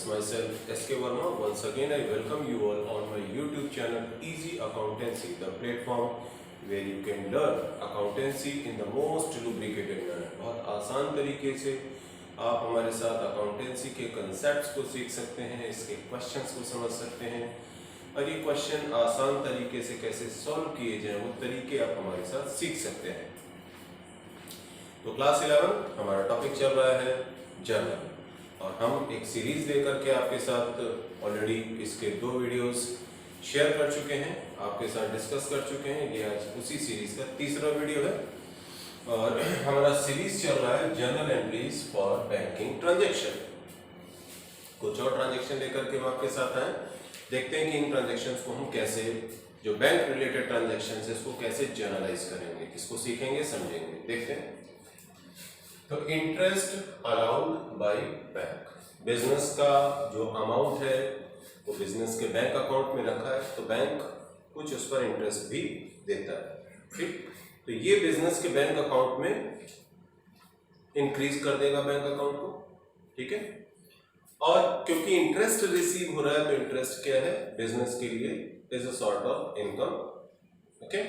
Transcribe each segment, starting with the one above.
It's myself SK Verma. Once again, I welcome you all on my YouTube channel Easy Accountancy, the platform where you can learn accountancy in the most lubricated manner. बहुत आसान तरीके से आप हमारे साथ accountancy के concepts को सीख सकते हैं, इसके क्वेश्चंस को समझ सकते हैं और ये क्वेश्चन आसान तरीके से कैसे सॉल्व किए जाएं वो तरीके आप हमारे साथ सीख सकते हैं। तो क्लास 11 हमारा टॉपिक चल रहा है जर्नल और हम एक सीरीज लेकर के आपके साथ ऑलरेडी इसके 2 वीडियोस शेयर कर चुके हैं, आपके साथ डिस्कस कर चुके हैं। ये आज उसी सीरीज का तीसरा वीडियो है और हमारा सीरीज चल रहा है journal entries for banking transaction. कुछ और ट्रांजैक्शन लेकर के हम आपके साथ आए, देखते हैं कि इन ट्रांजैक्शंस को हम कैसे, जो बैंक रिलेटेड ट्रांजैक्शंस है, इसको कैसे जर्नलाइज करेंगे, इसको सीखेंगे, समझेंगे। देखते हैं। तो interest allowed by bank, business का जो अमाउंट है वो बिजनेस के बैंक अकाउंट में रखा है तो बैंक कुछ उस पर इंटरेस्ट भी देता है। ठीक, तो ये बिजनेस के बैंक अकाउंट में इंक्रीज कर देगा बैंक अकाउंट को। ठीक है, और क्योंकि इंटरेस्ट रिसीव हो रहा है तो इंटरेस्ट क्या है बिजनेस के लिए, is a sort of income. Okay,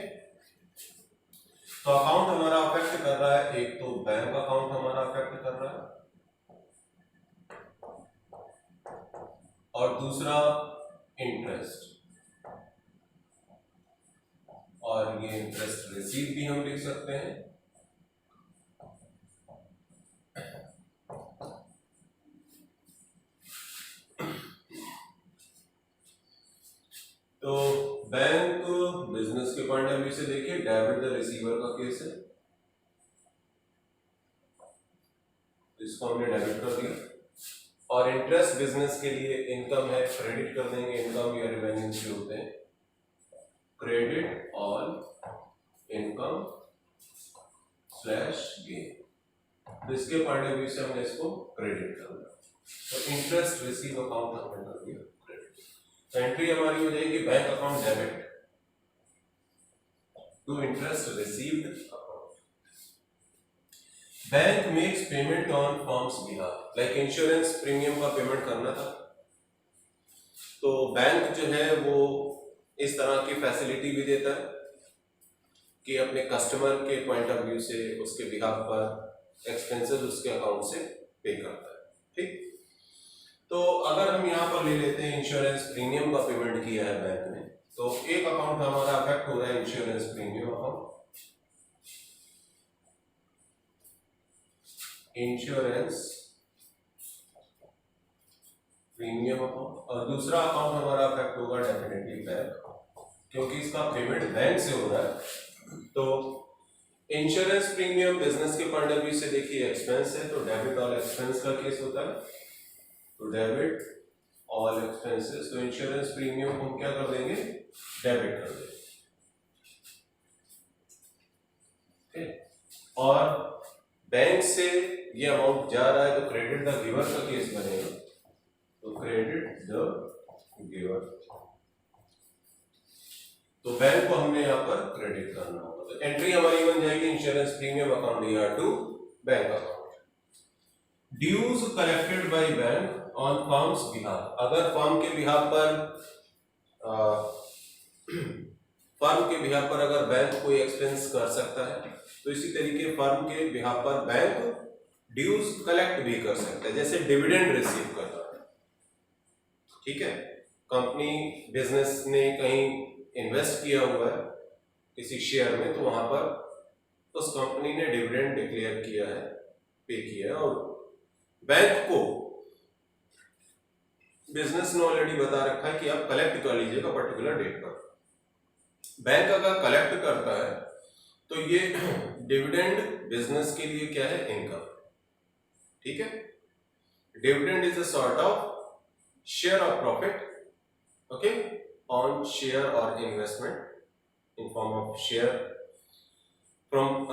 तो अकाउंट हमारा अफेक्ट कर रहा है, एक तो बैंक अकाउंट हमारा अफेक्ट कर रहा है और दूसरा इंटरेस्ट, और ये इंटरेस्ट रिसीव भी हम लिख सकते हैं। तो बैंक बिजनेस के पॉइंट ऑफ व्यू से देखिए, डेबिट द रिसीवर का केस है, इसको हमने डेबिट कर दिया, और इंटरेस्ट बिजनेस के लिए इनकम है, क्रेडिट कर देंगे। इनकम या रेवेन्यू जो होते हैं, credit on income slash gain, तो इसके पॉइंट ऑफ व्यू से हमने इसको क्रेडिट कर दिया। तो इंटरेस्ट रिसीव अकाउंट हमने कर दिया क्रेडिट। तो एंट्री हमारी हो जाएगी bank account debit to interest received account. Bank makes payment on firm's behalf, like insurance premium का पेमेंट करना था तो बैंक जो है वो इस तरह की फैसिलिटी भी देता है कि अपने कस्टमर के पॉइंट ऑफ व्यू से उसके बिहाफ पर एक्सपेंसेस उसके अकाउंट से पे करता है। ठीक, तो अगर हम यहाँ पर ले लेते हैं इंश्योरेंस प्रीमियम का पेमेंट किया है बैंक ने, तो एक अकाउंट हमारा अफेक्ट हो रहा है insurance premium account, insurance premium account, और दूसरा अकाउंट हमारा अफेक्ट होगा डेफिनेटली बैंक, क्योंकि इसका पेमेंट बैंक से हो रहा है। तो इंश्योरेंस प्रीमियम बिजनेस के पॉइंट ऑफ व्यू से देखिए एक्सपेंस है, तो डेबिट ऑल एक्सपेंस का केस होता है, तो डेबिट ऑल एक्सपेंसेस। तो इंश्योरेंस प्रीमियम को हम क्या कर देंगे, डेबिट कर देंगे। और बैंक से ये अमाउंट जा रहा है तो क्रेडिट द गिवर का केस बनेगा, तो क्रेडिट द गिवर, तो बैंक को हमने यहाँ पर क्रेडिट करना होगा। तो एंट्री हमारी बन जाएगी insurance premium account ER to bank account. Dues collected by bank on firm's behalf, अगर फर्म के बिहाफ पर अगर बैंक कोई एक्सपेंस कर सकता है तो इसी तरीके फर्म के बिहाफ पर बैंक ड्यूज कलेक्ट भी कर सकता है, जैसे डिविडेंड रिसीव कर रहा है। ठीक है, कंपनी बिजनेस ने कहीं इन्वेस्ट किया हुआ है किसी शेयर में, तो वहां पर उस कंपनी ने डिविडेंड डिक्लेयर किया है, पे किया है, और बैंक को बिजनेस ने ऑलरेडी बता रखा है कि आप कलेक्ट कर लीजिएगा पर्टिकुलर डेट पर। बैंक अगर कलेक्ट करता है तो ये डिविडेंड बिजनेस के लिए क्या है, इनकम। ठीक है, dividend is a sort of share of profit, okay, on share और investment in form of share from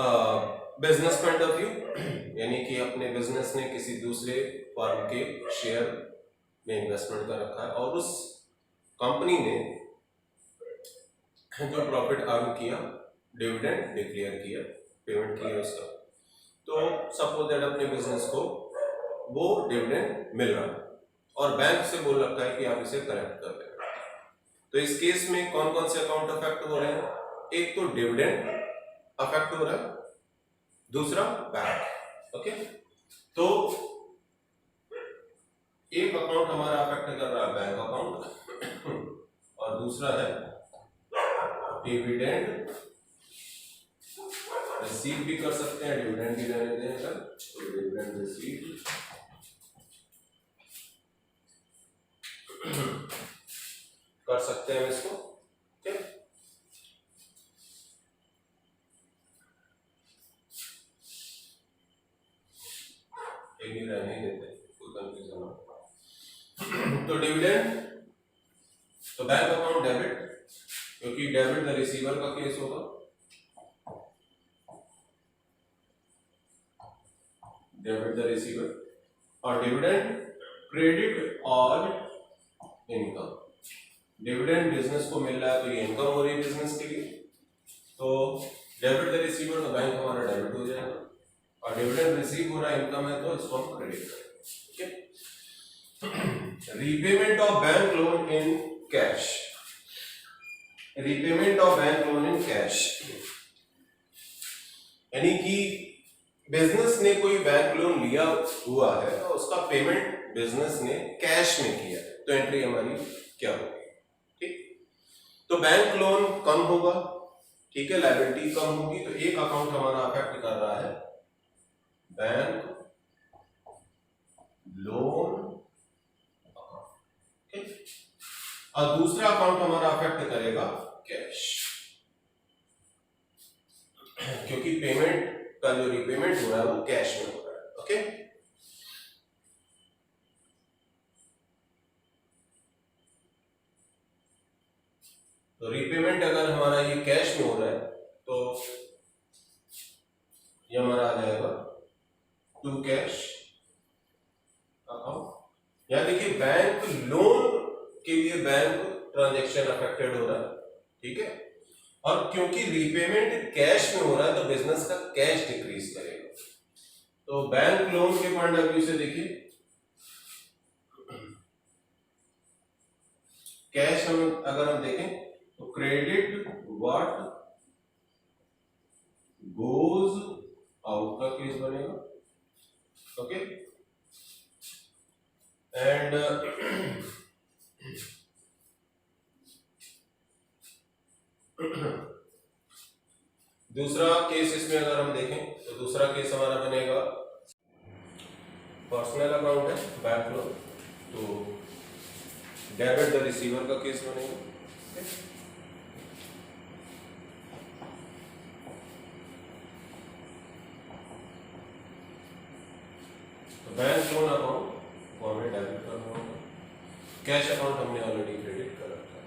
business point of view, यानी कि अपने बिजनेस ने किसी दूसरे फर्म के शेयर में इन्वेस्टमेंट कर रखा है और उस कंपनी ने जो प्रॉफिट अर्न किया, डिविडेंड डिक्लेयर किया, पेमेंट किया उसका, तो सपोज दैट अपने बिजनेस को वो डिविडेंड मिल रहा है और बैंक से बोल रखा है कि आप इसे करेक्ट कर दें। तो इस केस में कौन कौन से अकाउंट अफेक्ट हो रहे हैं? एक तो डिविडेंड अफेक्ट हो रहा है, दूसरा बैंक। ओके, तो एक अकाउंट हमारा अफेक्ट कर रहा है बैंक अकाउंट और दूसरा है डिविडेंड। रिसीव भी कर सकते हैं, डिविडेंड भी रहने दें सर, तो डिविडेंड रिसीव कर सकते हैं इसको। ठीक, एक ही रहने ही देते, कोई कंफ्यूजन हो। तो डिविडेंड, तो बैंक अकाउंट डेबिट, क्योंकि डेबिट द रिसीवर का केस होगा, डेबिट द रिसीवर, और डिविडेंड क्रेडिट और इनकम। डिविडेंड बिजनेस को मिल रहा है तो ये इनकम हो रही है बिजनेस के लिए, तो डेबिट द रिसीवर तो बैंक हमारा डेबिट हो जाएगा, और डिविडेंड रिसीव हो रहा है इनकम है तो इसको हम क्रेडिट करेंगे। ठीक है, repayment of bank loan in cash, repayment of bank loan in cash, यानी कि बिजनेस ने कोई बैंक लोन लिया हुआ है और उसका पेमेंट बिजनेस ने कैश में किया है, तो एंट्री हमारी क्या होगी? ठीक, तो बैंक लोन कम होगा, ठीक है, लायबिलिटी कम होगी, तो एक अकाउंट हमारा अफेक्ट कर रहा है बैंक लोन अकाउंट, और दूसरा अकाउंट हमारा अफेक्ट करेगा कैश, क्योंकि पेमेंट का जो रीपेमेंट हो रहा है वो कैश में हो रहा है। ओके, तो रीपेमेंट अगर हमारा ये कैश में हो रहा है तो ये हमारा आ जाएगा टू कैश अकाउंट। या देखिए, बैंक लोन के लिए बैंक ट्रांजैक्शन अफेक्टेड हो रहा है, ठीक है, और क्योंकि रीपेमेंट कैश में हो रहा है तो बिजनेस का कैश डिक्रीज करेगा। तो बैंक लोन के पॉइंट ऑफ व्यू से देखिए, कैश हम अगर हम देखें तो क्रेडिट व्हाट गोज आउट का केस बनेगा। ओके, एंड दूसरा केस इसमें अगर हम देखें तो दूसरा केस हमारा बनेगा पर्सनल अकाउंट है बैंक लोन, तो डेबिट द रिसीवर का केस बनेगा। तो बैंक लोन अकाउंट को हमें डेबिट करना होगा, कैश अकाउंट हमने ऑलरेडी क्रेडिट कर रखा है।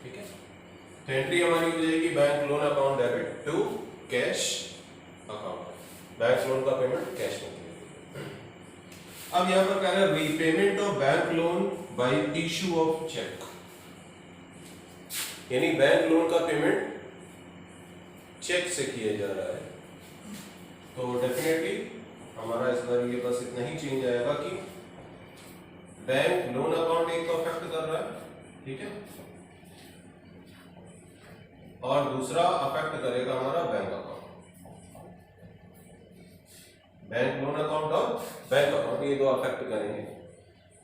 ठीक है, तो एंट्री हमारी हो जाएगी bank loan account debit to cash account, bank loan का पेमेंट कैश में किया। अब यहां पर कह रहा है repayment of bank loan by issue of cheque, यानी बैंक लोन का पेमेंट चेक से किया जा रहा है। तो डेफिनेटली हमारा इस बार ये बस इतना ही चेंज आएगा कि बैंक लोन अकाउंट एक तो अफेक्ट कर रहा है, ठीक है, और दूसरा अफेक्ट करेगा हमारा bank account, bank loan account और बैंक अकाउंट, ये दो अफेक्ट करेंगे।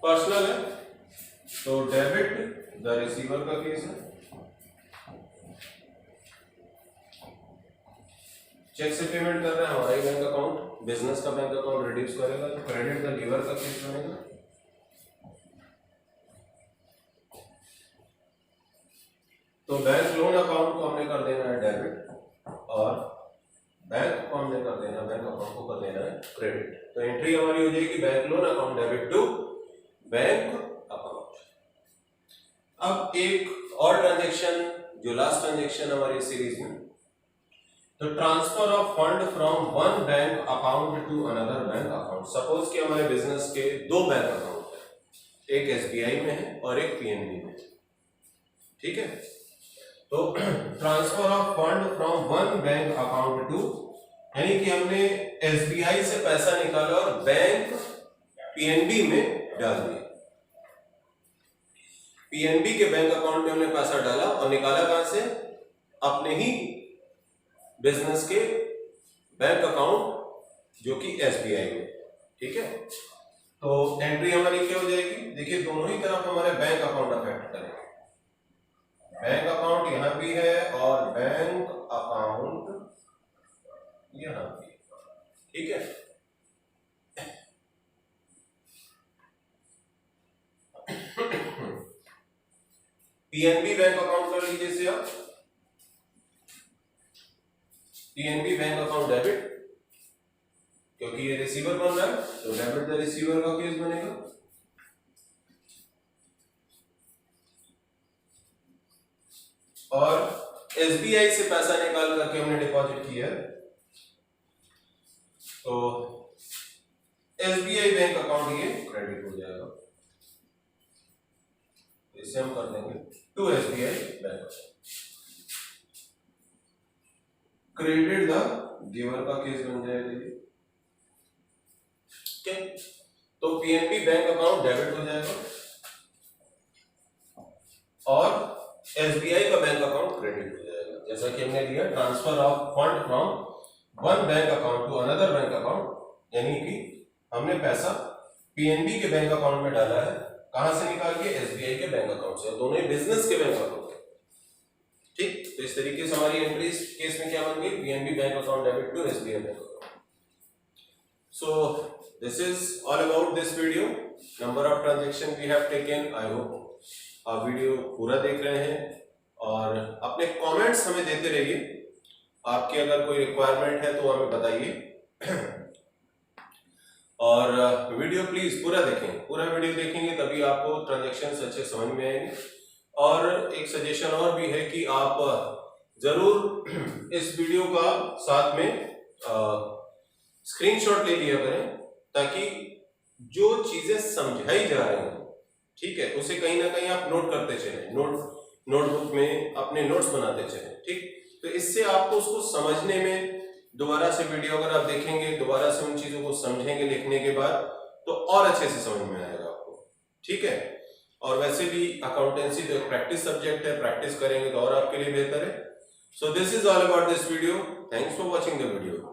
पर्सनल है तो डेबिट द रिसीवर का केस है, चेक से पेमेंट कर रहे हैं हमारा ही बैंक अकाउंट, बिजनेस का बैंक अकाउंट रिड्यूस करेगा, तो क्रेडिट द गिवर का केस बनेगा। तो बैंक लोन अकाउंट को हमने कर देना है डेबिट और बैंक को हमने कर देना, बैंक अकाउंट को कर देना है क्रेडिट। तो एंट्री हमारी हो जाएगी bank loan account debit to bank account. अब एक और ट्रांजैक्शन, जो लास्ट ट्रांजैक्शन हमारी सीरीज में, तो transfer of fund from one bank account to another bank account. Suppose कि हमारे बिजनेस के दो बैंक अकाउंट है, एक एसबीआई में है और एक पीएनबी में, ठीक है। तो transfer of fund from one bank account to, यानी कि हमने एसबीआई से पैसा निकाला और बैंक पीएनबी में डाल दिया, पीएनबी के बैंक अकाउंट में हमने पैसा डाला और निकाला कहां से? अपने ही बिजनेस के बैंक अकाउंट जो कि एसबीआई में। ठीक है, तो एंट्री हमारी क्या हो जाएगी? देखिए दोनों ही तरफ हमारे बैंक अकाउंट अफेक्ट करेंगे। बैंक अकाउंट यहां भी है और बैंक अकाउंट यहां भी। ठीक है, पीएनबी बैंक अकाउंट कर लीजिए इसे आप। पीएनबी बैंक अकाउंट डेबिट, क्योंकि ये रिसीवर बन रहा है तो डेबिट द रिसीवर का केस बनेगा। और एसबीआई से पैसा निकाल करके हमने डिपॉजिट किया तो एसबीआई बैंक अकाउंट ये क्रेडिट हो जाएगा। इसे हम कर देंगे to SBI bank, credit the giver का केस बन जाएगा। ठीक है, तो पीएनबी बैंक अकाउंट डेबिट हो जाएगा और एसबीआई का बैंक अकाउंट क्रेडिट हो जाएगा। जैसा कि हमने लिया transfer of fund from one bank account to another bank account, यानी कि हमने पैसा पीएनबी के बैंक अकाउंट में डाला है, कहां से निकाल के? एसबीआई के बैंक अकाउंट से, और दोनों ही बिजनेस के बैंक अकाउंट है। ठीक, तो इस तरीके से हमारी एंट्री इस केस में क्या बन गई? PNB bank account debit to SBI bank account. So this is all about this video. Number of transaction we have taken. I hope आप वीडियो पूरा देख रहे हैं और अपने कमेंट्स हमें देते रहिए। आपकी अगर कोई रिक्वायरमेंट है तो हमें बताइए और वीडियो प्लीज पूरा देखें। पूरा वीडियो देखेंगे तभी आपको ट्रांजेक्शन अच्छे समझ में आएंगे। और एक सजेशन और भी है कि आप जरूर इस वीडियो का साथ में स्क्रीनशॉट ले लिया करें, ताकि जो चीजें समझाई जा रही हैं, ठीक है, उसे कहीं ना कहीं आप नोट करते चलें, नोटबुक में अपने नोट्स बनाते चलें। ठीक, तो इससे आपको उसको समझने में दोबारा से वीडियो अगर आप देखेंगे, दोबारा से उन चीजों को समझेंगे लिखने के बाद, तो और अच्छे से समझ में आएगा आपको। ठीक है, और वैसे भी अकाउंटेंसी तो एक प्रैक्टिस सब्जेक्ट है, प्रैक्टिस करेंगे तो और आपके लिए बेहतर है। So this is all about this video. Thanks for watching the video.